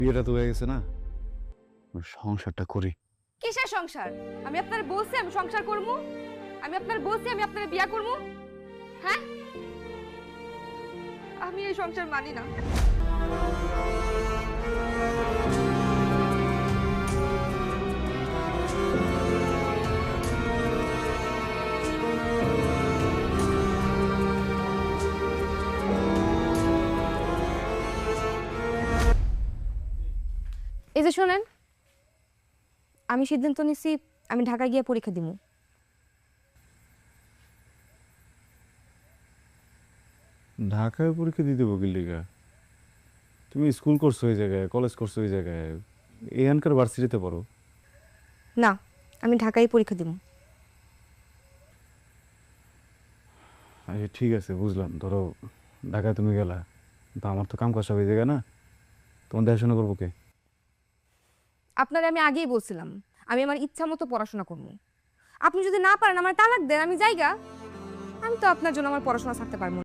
বিয়েটা তো হয়ে গেছে না, সংসারটা করি। কিসের সংসার? আমি আপনার বলছি আমি সংসার করব? আমি আপনার বলছি আমি আপনার বিয়া করব? হ্যাঁ, আমি এই সংসার মানি না। এই যে শোনেন, আমি সিদ্ধান্ত নিছি আমি ঢাকা গিয়ে পরীক্ষা দিব। ঢাকায় পরীক্ষা দিতে বকিল লিগা? তুমি স্কুল করছো ওই জায়গায়, কলেজ করছো ওই জায়গায়, এখানকার ভার্সিটিতে পড়ো। না, আমি ঢাকায় পরীক্ষা দিব। আচ্ছা ঠিক আছে, বুঝলাম। ধরো ঢাকায় তুমি গেলা, তো আমার তো কাম কাজ সব এই জায়গায় না, তোমার দেখাশোনা করবো কে? আপনারে আমি আগেই বলছিলাম আমি আমার ইচ্ছা মতো পড়াশোনা করব। আপনি যদি না পারেন আমার তালাক দেন, আমি যাইগা। আমি তো আপনার জন্য আমার পড়াশোনা ছাড়তে পারবো না।